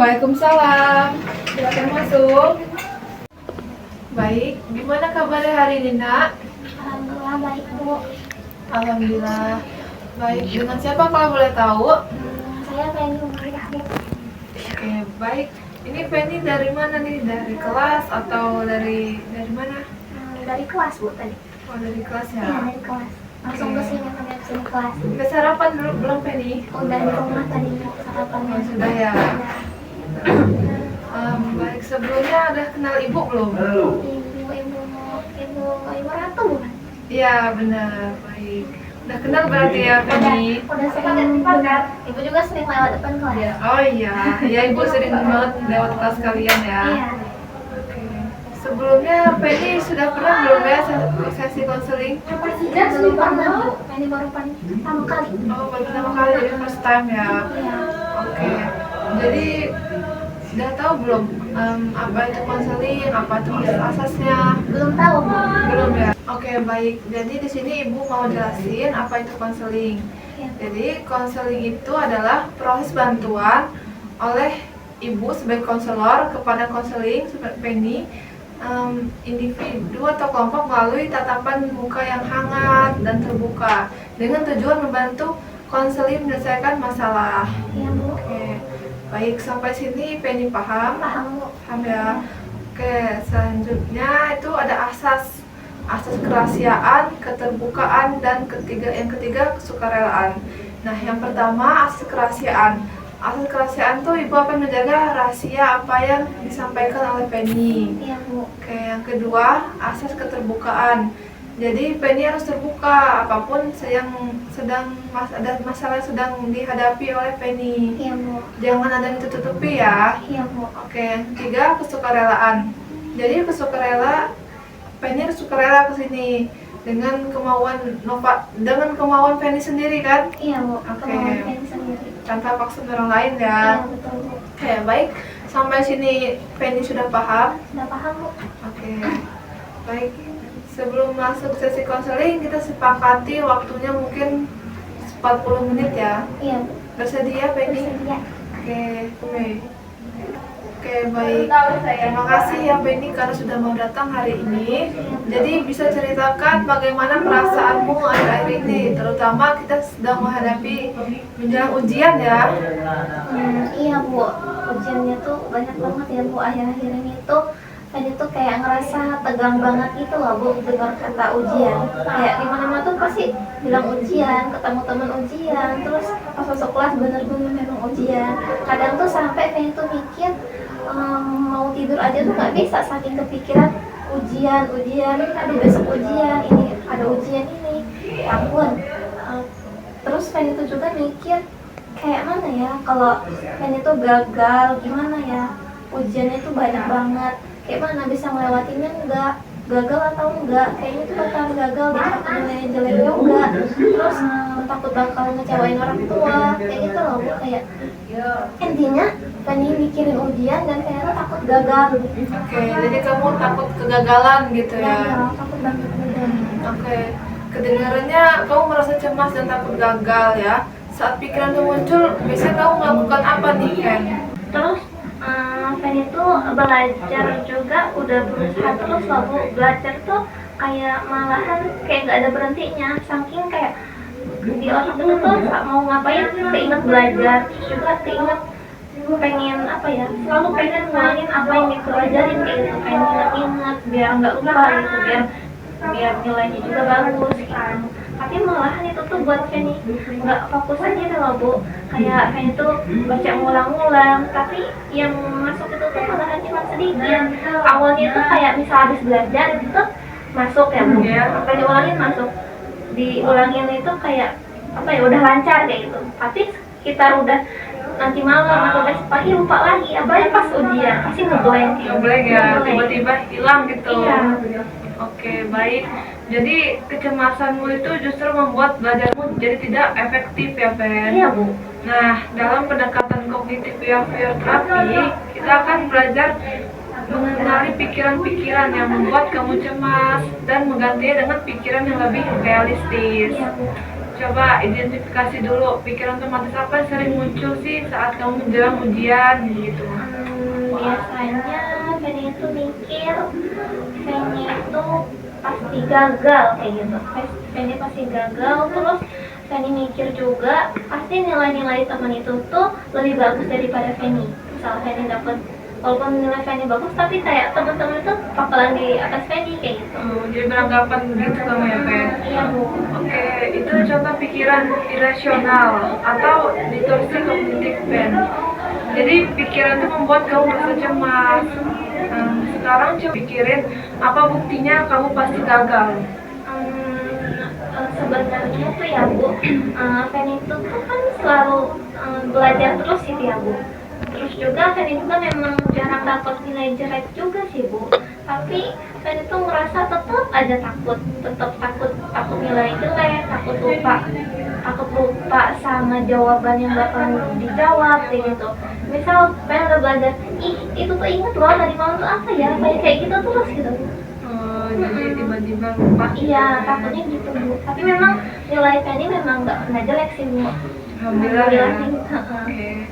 Waalaikumsalam. Silakan masuk. Baik, gimana kabarnya hari ini, Nak? Alhamdulillah baik, Bu. Alhamdulillah. Baik, dengan siapa kalau boleh tahu? Saya Penny Umairah, Bu. Oke, baik. Ini Penny dari mana nih? Dari kelas atau dari mana? Dari kelas, Bu, tadi. Oh, dari kelas ya. Iya, dari kelas. Langsung ke sini, sini kelas. Udah sarapan dulu belum, Penny? Udah di rumah tadi, Bu, sarapannya. Oh, sudah ya. Baik, sebelumnya udah kenal ibu belum? Ibu Ratu, bukan? Iya, benar. Baik. Udah kenal berarti ya, Penny? Udah sering dengar. Ibu juga sering lewat depan kelas. Oh iya, ya ibu sering banget lewat kelas kalian ya. Iya. Oke. Sebelumnya Penny sudah pernah belum ya sesi konseling? Belum pernah, Bu. Ini baru pertama kali. Oh, baru pertama kali, jadi first time ya. Iya. Oke. Jadi udah tahu belum apa itu konseling, apa itu asasnya? Belum tahu, Bu. Belum ya. Oke, baik. Jadi di sini ibu mau jelasin apa itu konseling. Iya. Jadi konseling itu adalah proses bantuan oleh ibu sebagai konselor kepada konseling seperti Penny, individu atau kelompok melalui tatapan muka yang hangat dan terbuka dengan tujuan membantu konseling menyelesaikan masalah. Iya, Bu. Oke, baik, sampai sini Penny paham? Paham, Bu. Paham ya. Oke, selanjutnya itu ada asas kerahasiaan, keterbukaan, dan yang ketiga kesukarelaan. Nah, yang pertama asas kerahasiaan. Asas kerahasiaan tuh ibu akan menjaga rahasia apa yang disampaikan oleh Penny. Iya, Bu. Oke, yang kedua asas keterbukaan. Jadi Penny harus terbuka apapun yang ada masalah yang sedang dihadapi oleh Penny. Iya, Bu. Jangan ada yang ditutupi ya. Iya, Bu. Oke, yang ketiga kesukarelaan. Jadi Penny harus sukarela ke sini dengan kemauan Penny sendiri kan? Iya, Bu. Oke. Kemauan Penny sendiri. Tanpa paksa orang lain Iya, ya. betul, Bu. Oke, baik. Sampai sini Penny sudah paham? Sudah paham, Bu? Oke. Baik. Sebelum masuk sesi konseling kita sepakati waktunya mungkin 40 menit ya. Iya, Bu. Bersedia Penny? Bersedia. Oke. Oke, baik. Terima kasih ya Penny karena sudah mau datang hari ini. Jadi bisa ceritakan bagaimana perasaanmu akhir-akhir ini, terutama kita sedang menghadapi menjelang ujian ya. Iya, Bu. Ujiannya tuh banyak banget ya, Bu. Akhir-akhir ini tuh Penny tuh kayak ngerasa tegang banget gitu loh, Bu, dengar kata ujian. Kayak di mana-mana tuh pasti bilang ujian, ketemu teman ujian, terus pas masuk kelas bener-bener memang ujian. Kadang tuh sampai Penny tuh mikir mau tidur aja tuh nggak bisa saking kepikiran ujian, aduh besok ujian, ini ada ujian ini, ya ampun. Terus Penny tuh juga mikir kayak mana ya kalau Penny tuh gagal, gimana ya, ujiannya tuh banyak banget, kayak mana bisa melewatinya, enggak gagal atau enggak, kayaknya tuh bakal gagal deh, nilainya jelek juga, terus takut bakal ngecewain orang tua, kayak gitu loh, Bu. Kayak intinya Penny mikirin ujian dan kayaknya takut gagal. Oke, jadi kamu takut kegagalan gitu ya. Takut banget gagal. Oke, kedengarannya kamu merasa cemas dan takut gagal ya. Saat pikiran itu muncul, biasanya kamu melakukan apa nih, Ken? Terus Penny tuh belajar juga, udah berusaha terus loh, Bu. Belajar tuh kayak malahan kayak nggak ada berhentinya, saking kayak di otak itu tuh mau ngapain keinget belajar, terus juga keinget pengen apa ya, selalu pengen ngulangin apa yang dipelajarin kayak gitu, pengen inget biar nggak lupa gitu, biar nilainya juga bagus gitu. Tapi malahan itu tuh buat Penny nggak fokus aja deh loh, Bu. Kayak Penny tuh baca ngulang-ngulang, tapi yang masuk itu tuh malahan cuma sedikit. Awalnya tuh kayak misal habis belajar gitu masuk ya, Bu, apa diulangin masuk, diulangin itu kayak apa ya, udah lancar kayak gitu. Tapi kita udah nanti malam atau besok pagi lupa lagi, apalagi pas ujian pasti ngeblank Ya, tiba-tiba hilang gitu. Iya. Oke, baik. Jadi kecemasanmu itu justru membuat belajarmu jadi tidak efektif ya, Pen? Iya, Bu. Nah, dalam pendekatan kognitif behavior terapi, kita akan belajar mengenali pikiran-pikiran yang membuat kamu cemas dan menggantinya dengan pikiran yang lebih realistis. Iya, Bu. coba identifikasi dulu pikiran otomatis apa yang sering muncul sih saat kamu menjelang ujian gitu. Biasanya Fanny itu mikir Fanny itu pasti gagal kayak gitu. Fanny pasti gagal, terus Fanny mikir juga pasti nilai-nilai teman itu tuh lebih bagus daripada Fanny. Misal Fanny dapat, walaupun nilai Fanny bagus tapi kayak teman-teman itu bakalan di atas Fanny kayak gitu. Jadi beranggapan gitu kamu ya, Pen? Iya Bu. Oke, itu contoh pikiran irasional atau distorsi kognitif, Pen. Jadi pikiran itu membuat kamu merasa cemas. Sekarang coba pikirin apa buktinya kamu pasti gagal. Sebenarnya tuh ya Bu, Fanny itu tuh kan selalu belajar terus gitu ya Bu. Terus juga Fanny juga memang jarang dapat nilai jelek juga sih Bu. Tapi Fanny tuh merasa tetap aja takut nilai jelek, takut lupa sama jawaban yang bakalan dijawab gitu. Misal Fanny udah belajar, itu tuh inget loh tadi malam tuh apa ya, kayak gitu terus gitu. Jadi tiba-tiba lupa. Iya, takutnya gitu Bu. Tapi memang nilai Fanny memang nggak jelek sih Bu. Alhamdulillah ya. Oke.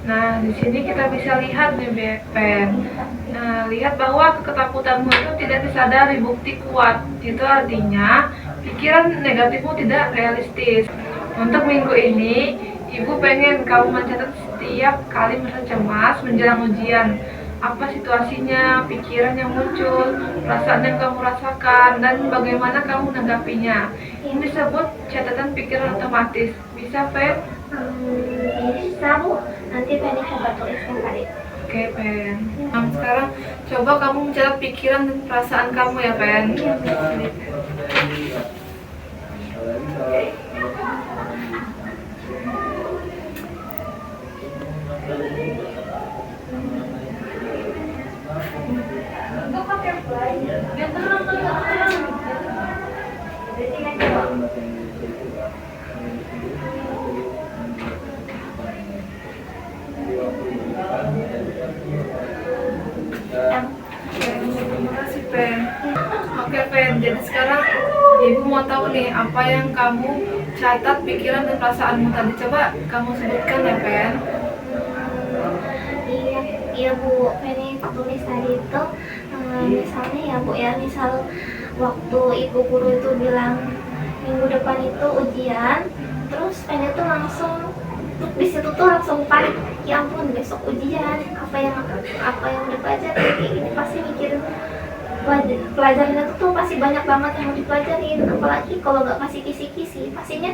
Nah, di sini kita bisa lihat nih, Pen. Nah, lihat bahwa ketakutanmu itu tidak disadari bukti kuat. Itu artinya pikiran negatifmu tidak realistis. Untuk minggu ini, Ibu pengen kamu mencatat setiap kali merasa cemas menjelang ujian. Apa situasinya, pikiran yang muncul, perasaan yang kamu rasakan, dan bagaimana kamu menanggapinya. Ini disebut catatan pikiran otomatis. Bisa, Pen? Bisa Bu. Nanti Fanny coba tuliskan tadi. Oke, Pen. Nah, sekarang coba kamu mencatat pikiran dan perasaan kamu ya, Pen. Terima kasih, Pen. Oke, Pen. Jadi sekarang Ibu mau tahu nih apa yang kamu catat pikiran dan perasaanmu tadi. Coba kamu sebutkan ya, Pen. Iya Bu, Fanny tulis tadi itu misalnya ya Bu ya, misal waktu ibu guru itu bilang minggu depan itu ujian, terus Fanny tuh langsung di situ tuh langsung panik, ya ampun besok ujian, apa yang dipelajari kayak gini, pasti mikirin pelajaran itu tuh pasti banyak banget yang mau dipelajarin, apalagi kalau nggak kasih kisi-kisi pastinya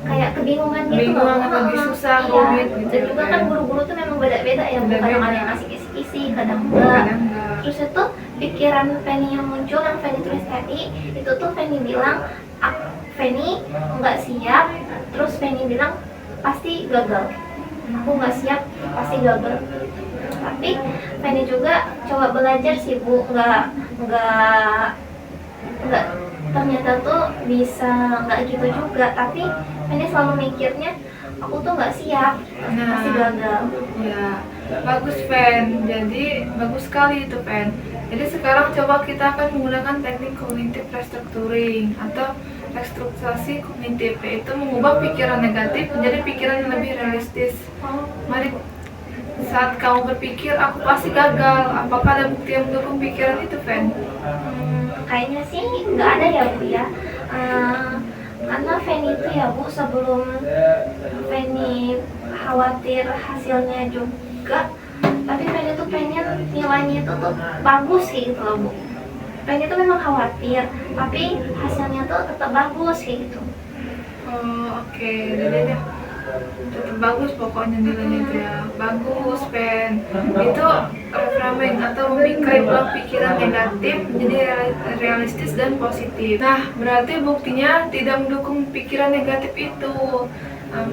kayak kebingungan gitu loh. Lebih susah, Iya. rumit gitu. Dan juga kan guru-guru tuh memang beda-beda ya, kadang ada yang kasih kisi-kisi, kadang enggak. Terus itu pikiran Fanny yang muncul, yang Fanny tulis tadi itu tuh Fanny bilang Fanny nggak siap, terus Fanny bilang pasti gagal, aku nggak siap pasti gagal. Tapi Fanny juga coba belajar sih Bu, nggak ternyata tuh bisa nggak gitu juga, tapi Fanny selalu mikirnya aku tuh nggak siap, pasti gagal. Ya, bagus, Pen. Jadi bagus sekali itu, Pen. Jadi sekarang coba kita akan menggunakan teknik cognitive restructuring atau restrukturasi kognitif, yaitu mengubah pikiran negatif menjadi pikiran yang lebih realistis. Mari, saat kamu berpikir aku pasti gagal, apakah ada bukti yang mendukung pikiran itu, Pen? Kayaknya sih nggak ada ya Bu ya. Karena Fanny itu ya Bu, sebelum Fanny khawatir hasilnya juga, tapi Fanny tuh pengen nilainya itu tuh bagus gitu loh Bu. Fanny tuh memang khawatir, tapi hasilnya tuh tetap bagus gitu. Oke. Jadi tetap bagus pokoknya nilainya itu ya. Bagus, Pen. Itu reframing atau membingkai ulang pikiran negatif menjadi realistis dan positif. Nah, berarti buktinya tidak mendukung pikiran negatif itu.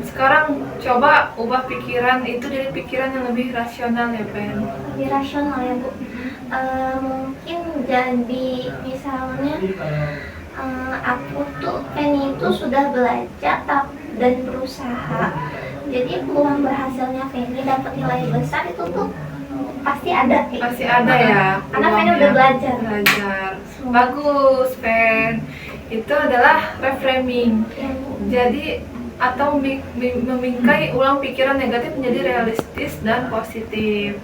Sekarang coba ubah pikiran itu jadi pikiran yang lebih rasional ya, Pen. Lebih rasional ya Bu. Mungkin jadi misalnya aku tuh Fanny itu sudah belajar dan berusaha, jadi peluang berhasilnya Fanny dapat nilai besar itu tuh pasti ada. Pasti ada ya, karena Fanny udah belajar. Bagus, Pen. itu adalah reframing. Iya Bu. Jadi atau memingkai ulang pikiran negatif menjadi realistis dan positif.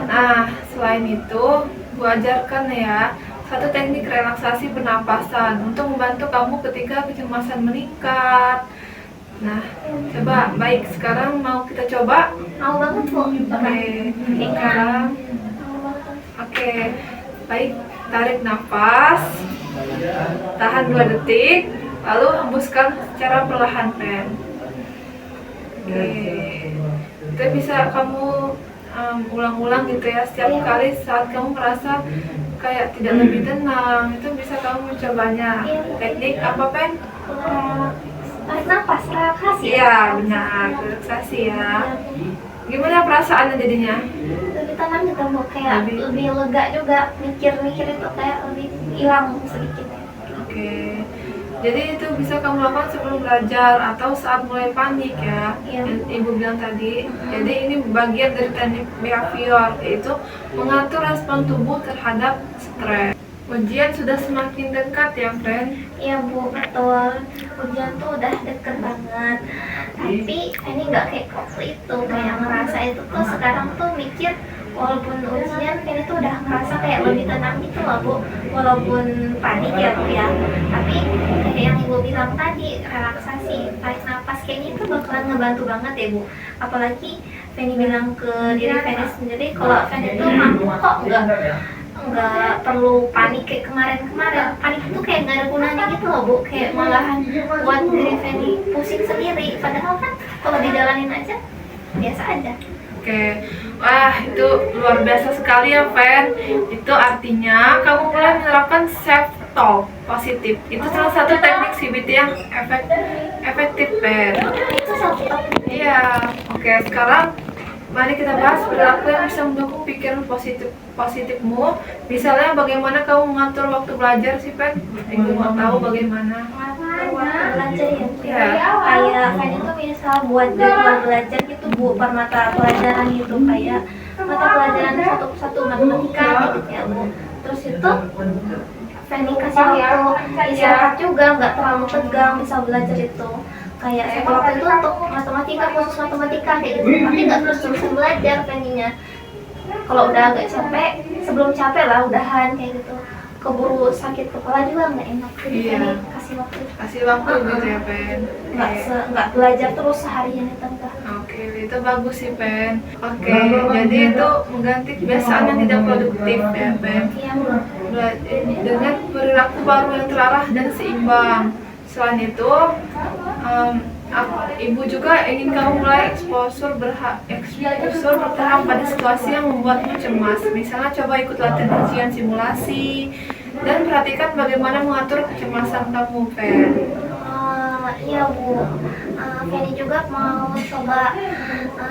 Nah, selain itu, Bu ajarkan ya satu teknik relaksasi pernapasan untuk membantu kamu ketika kecemasan meningkat. Nah, coba baik sekarang mau kita coba. Mau banget Bu. Oke, sekarang Mau banget. oke. Baik, tarik nafas. Tahan 2 detik, lalu hembuskan secara perlahan, Pen. Oke. Itu bisa kamu ulang-ulang gitu ya setiap Iya. kali saat kamu merasa kayak tidak lebih tenang, itu bisa kamu mencobanya. Iya. Teknik apa, Pen? Tarik nafas, relaksasi. Iya, benar, relaksasi ya. Gimana perasaannya jadinya? Lebih tenang gitu Bu, kayak Lebih- lebih lega juga, mikir-mikir itu kayak lebih hilang sedikit. Oke. Jadi itu bisa kamu lakukan sebelum belajar atau saat mulai panik ya. Iya. Yang Ibu bilang tadi. Jadi ini bagian dari teknik behavior, yaitu mengatur respon tubuh terhadap stres. Ujian sudah semakin dekat ya, friend. Iya Bu, betul. Ujian tuh udah deket banget. Tapi ini nggak kayak waktu itu, kayak ngerasa itu tuh sekarang tuh mikir walaupun ujian ini tuh udah ngerasa kayak lebih tenang gitu loh Bu. Walaupun panik ya Bu ya. Tapi kayak yang Ibu bilang tadi, relaksasi, tarik nafas kayaknya itu bakalan ngebantu banget ya Bu. Apalagi Fanny bilang ke diri Fanny sendiri kalau Fanny tuh mampu kok, nggak perlu panik kayak kemarin. Panik itu kayak nggak ada gunanya gitu loh Bu, kayak malahan buat diri Fanny pusing sendiri, padahal kan kalau dijalanin aja biasa aja. Oke. Wah, itu luar biasa sekali ya, Fen. Itu artinya kamu mulai menerapkan self talk positif. Itu salah satu teknik CBT yang efektif, Fen. Itu satu Iya. Oke, sekarang mari kita bahas perilaku yang bisa mendukung pikiran positifmu. Misalnya bagaimana kamu mengatur waktu belajar sih, Pen? Ibu mau tahu bagaimana. waktu belajar ya Bu. Iya. Kayak Fanny tuh misal buat jadwal belajar gitu Bu, per mata pelajaran gitu, kayak mata pelajaran satu matematika gitu ya Bu. Terus itu Fanny kasih waktu istirahat juga, nggak terlalu tegang misal belajar itu. Kayak satu waktu itu untuk matematika, khusus matematika kayak gitu. Tapi nggak terus-terusan belajar Fanny-nya. Kalau udah agak capek, sebelum capek lah udahan kayak gitu. Keburu sakit kepala juga nggak enak. Jadi Iya. Fanny kasih waktu. Kasih waktu gitu ya, Pen. Nggak belajar terus seharian itu enggak. Oke, itu bagus sih, Pen. Oke, jadi itu mengganti kebiasaan yang tidak produktif ya, Pen. Iya Bu. Dengan perilaku baru yang terarah dan seimbang. Selain itu, Ibu juga ingin kamu mulai eksposur bertahap pada situasi yang membuatmu cemas. Misalnya coba ikut latihan ujian simulasi dan perhatikan bagaimana mengatur kecemasan kamu, Pen. Iya Bu. Fanny juga mau coba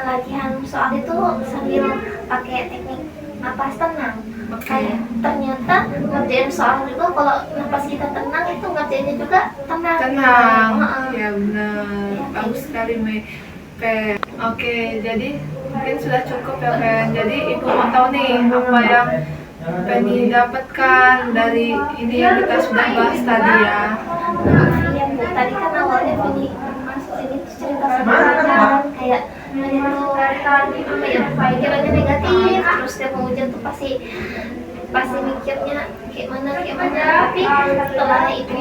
latihan soal itu sambil pakai teknik napas tenang. Oke. Kayak ternyata ngerjain soal juga kalau napas kita tenang itu ngerjainnya juga tenang. Tenang, Heeh. ya benar, bagus sekali, Pen. Oke, jadi mungkin sudah cukup ya, Pen. Jadi Ibu mau tahu nih apa yang Penny dapatkan dari ini yang kita sudah bahas tadi ya. Iya Bu, tadi kan awalnya Fanny masuk sini tuh cerita sama pelajaran kayak Fanny tuh apa ya, pikirannya negatif, terus dia mau ujian tuh pasti mikirnya kayak mana, tapi setelah itu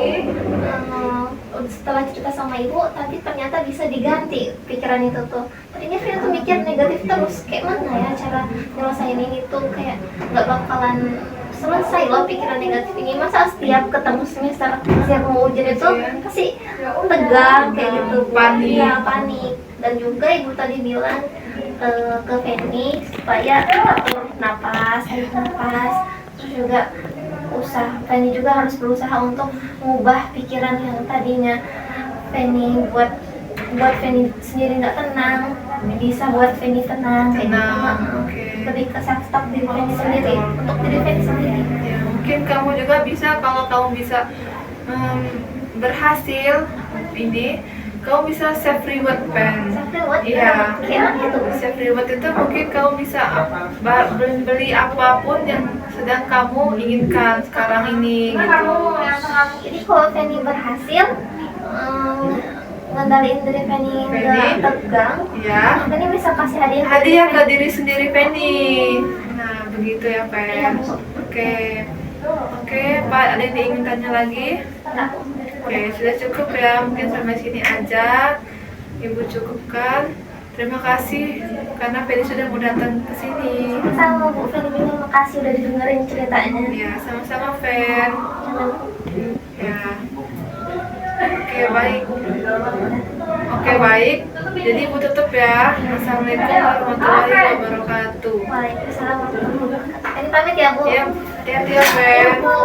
setelah cerita sama ibu, tapi ternyata bisa diganti pikiran itu tuh. Tadinya Fanny tuh mikir negatif terus, kayak mana ya cara nyelesain ini tuh, kayak nggak bakalan selesai loh pikiran negatif ini. Masa setiap ketemu semester siap mau ujian itu pasti tegang kayak gitu, Panik. Iya, panik. Dan juga ibu tadi bilang ke Fanny supaya atur napas, terus juga Fanny juga harus berusaha untuk mengubah pikiran yang tadinya Fanny buat Fanny sendiri nggak tenang, bisa buat Fanny tenang kayak gitu. Tenang, oke. Lebih ke self talk diri Fanny sendiri, untuk diri Fanny sendiri. Ya, mungkin kamu juga bisa, kalau kamu bisa berhasil ini, kamu bisa save reward Pen. Sampai buat Iya. gimana tuh? Save reward itu mungkin kamu bisa beli apapun yang sedang kamu inginkan sekarang ini gitu. Jadi kalau Penny berhasil ngendaliin diri Penny nggak tegang, Ya. Penny bisa kasih hadiah Hadiah ke Penny. diri sendiri Penny. Nah, begitu ya, Iya, Pen. Bu. Oke. Oke, Pak, ada yang ingin tanya lagi? Enggak. Oke, sudah cukup ya. Mungkin sampai sini aja. Ibu cukupkan. Terima kasih karena Penny sudah mau datang ke sini. Sama Bu Penny, terima kasih udah didengerin ceritanya. Ya, sama-sama, Pen. Ya. Oke, baik. Oke, baik. Jadi Ibu tutup ya. Assalamualaikum warahmatullahi wabarakatuh. Waalaikumsalam warahmatullahi wabarakatuh. Penny pamit ya Bu. Ya, hati-hati ya, Pen. Bu.